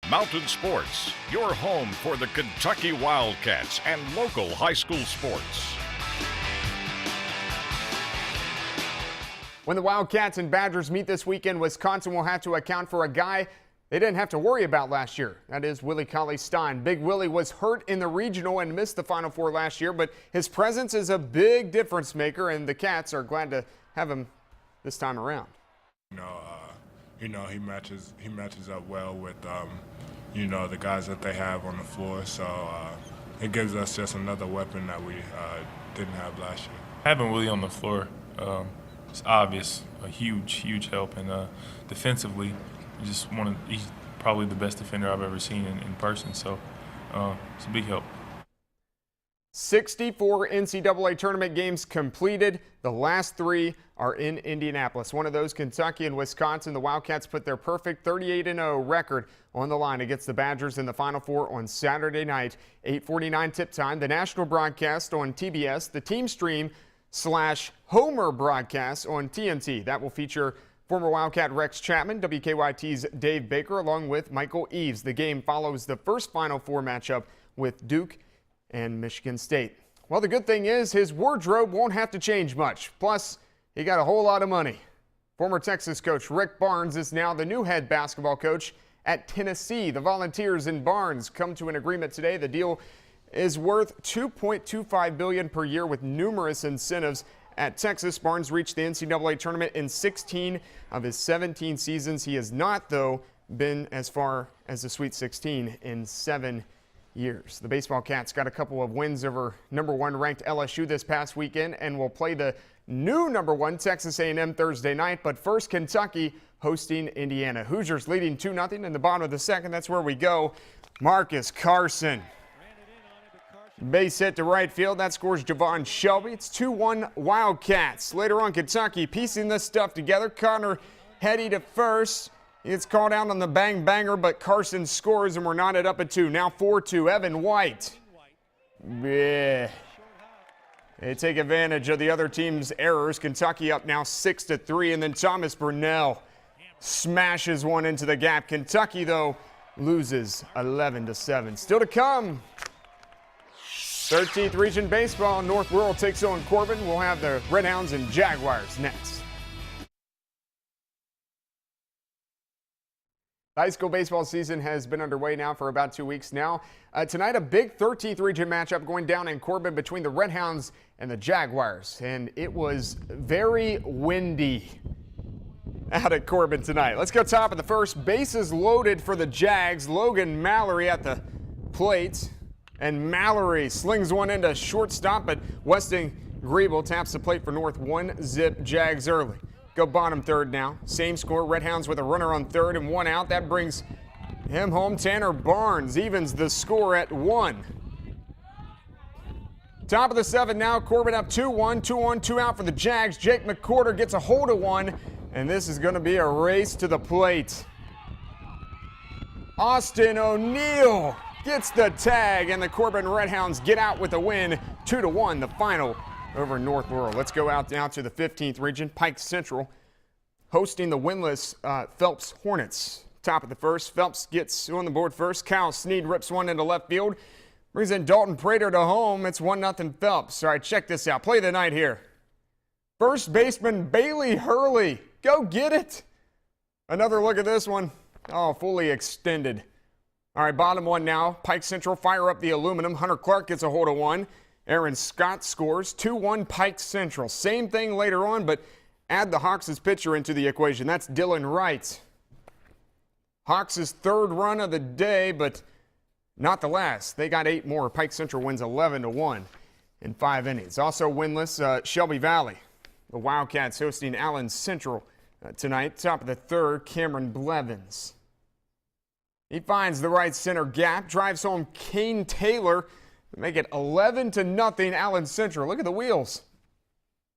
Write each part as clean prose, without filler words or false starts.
WYMT Sports, your home for the Kentucky Wildcats and local high school sports. When the Wildcats and Badgers meet this weekend, Wisconsin will have to account for a guy they didn't have to worry about last year. That is Willie Cauley-Stein. Big Willie was hurt in the regional and missed the Final Four last year, but his presence is a big difference maker, and the Cats are glad to have him this time around. He matches up well with the guys that they have on the floor. So it gives us just another weapon that we didn't have last year. Having Willie on the floor, it's obvious, a huge help. And defensively, he's probably the best defender I've ever seen in person. So it's a big help. 64 NCAA tournament games completed. The last 3 are in Indianapolis. One of those, Kentucky and Wisconsin. The Wildcats put their perfect 38-0 record on the line against the Badgers in the Final Four on Saturday night. 8:49 tip time. The national broadcast on TBS. The team stream / Homer broadcast on TNT. That will feature former Wildcat Rex Chapman, WKYT's Dave Baker, along with Michael Eaves. The game follows the first Final Four matchup with Duke and Michigan State. Well, the good thing is his wardrobe won't have to change much. Plus, he got a whole lot of money. Former Texas coach Rick Barnes is now the new head basketball coach at Tennessee. The Volunteers and Barnes come to an agreement today. The deal is worth $2.25 billion per year with numerous incentives. At Texas, Barnes reached the NCAA tournament in 16 of his 17 seasons. He has not, though, been as far as the Sweet 16 in 7 years. The baseball Cats got a couple of wins over number 1 ranked LSU this past weekend and will play the new number 1 Texas A&M Thursday night. But first, Kentucky hosting Indiana. Hoosiers leading 2-0 in the bottom of the second. That's where we go. Marcus Carson. Base hit to right field. That scores Javon Shelby. It's 2-1 Wildcats. Later on, Kentucky piecing this stuff together. Connor heading to first. It's called out on the bang banger, but Carson scores, and we're knotted up at 2. Now 4-2. Evan White. Yeah. They take advantage of the other team's errors. Kentucky up now 6-3, and then Thomas Burnell smashes one into the gap. Kentucky, though, loses 11-7. Still to come. 13th Region Baseball. North Laurel takes on Corbin. We'll have the Redhounds and Jaguars next. The high school baseball season has been underway now for about 2 weeks now. Tonight, a big 13th Region matchup going down in Corbin between the Redhounds and the Jaguars. And it was very windy out at Corbin tonight. Let's go top of the first. Bases loaded for the Jags. Logan Mallory at the plate. And Mallory slings one into shortstop, but Weston Griebel taps the plate for North. 1-zip Jags early. Go bottom third now. Same score. Redhounds with a runner on third and 1 out. That brings him home. Tanner Barnes evens the score at 1. Top of the 7th now. Corbin up 2-1. 2 on, 2 out for the Jags. Jake McCorder gets a hold of one, and this is going to be a race to the plate. Austin O'Neill gets the tag, and the Corbin Redhounds get out with a win. 2-1, the final over North Laurel. Let's go out now to the 15th Region. Pike Central hosting the winless Phelps Hornets. Top of the first, Phelps gets on the board first. Kyle Sneed rips one into left field. Brings in Dalton Prater to home. It's 1-0 Phelps. All right, check this out. Play of the night here. First baseman Bailey Hurley. Go get it. Another look at this one. Oh, fully extended. All right, bottom one now. Pike Central fire up the aluminum. Hunter Clark gets a hold of one. Aaron Scott scores. 2-1 Pike Central. Same thing later on, but add the Hawks' pitcher into the equation. That's Dylan Wright. Hawks' 3rd run of the day, but not the last. They got 8 more. Pike Central wins 11-1 in 5 innings. Also winless, Shelby Valley. The Wildcats hosting Allen Central tonight. Top of the 3rd, Cameron Blevins. He finds the right center gap, drives home Kane Taylor to make it 11-0 Allen Central. Look at the wheels.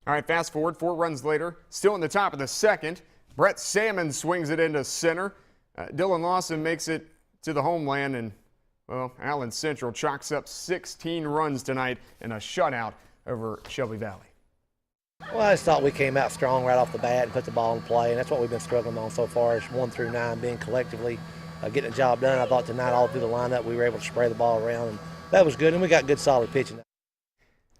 All right, fast forward, 4 runs later, still in the top of the 2nd. Brett Salmon swings it into center. Dylan Lawson makes it to the homeland, and, well, Allen Central chalks up 16 runs tonight in a shutout over Shelby Valley. Well, I just thought we came out strong right off the bat and put the ball in play, and that's what we've been struggling on so far is 1 through 9, being collectively getting the job done. I thought tonight all through the lineup we were able to spray the ball around, and that was good, and we got good solid pitching.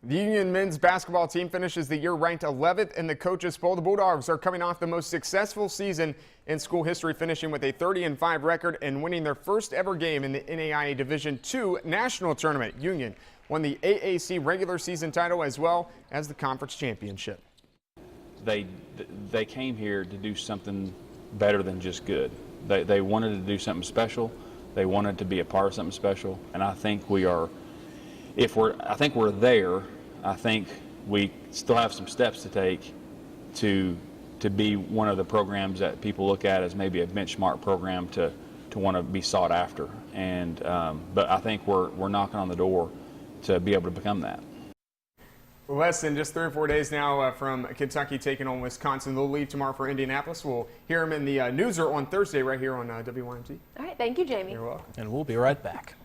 The Union men's basketball team finishes the year ranked 11th in the Coaches Poll. The Bulldogs are coming off the most successful season in school history, finishing with a 30-5 record and winning their first ever game in the NAIA Division II National Tournament. Union won the AAC regular season title as well as the conference championship. They came here to do something better than just good. They wanted to do something special. They wanted to be a part of something special, and I think we are. I think we're there. I think we still have some steps to take to be one of the programs that people look at as maybe a benchmark program to want to be sought after. And but I think we're knocking on the door to be able to become that. Less than just 3 or 4 days now from Kentucky taking on Wisconsin. They'll leave tomorrow for Indianapolis. We'll hear them in the newser on Thursday right here on WYMT. All right, thank you, Jamie. You're welcome. And we'll be right back.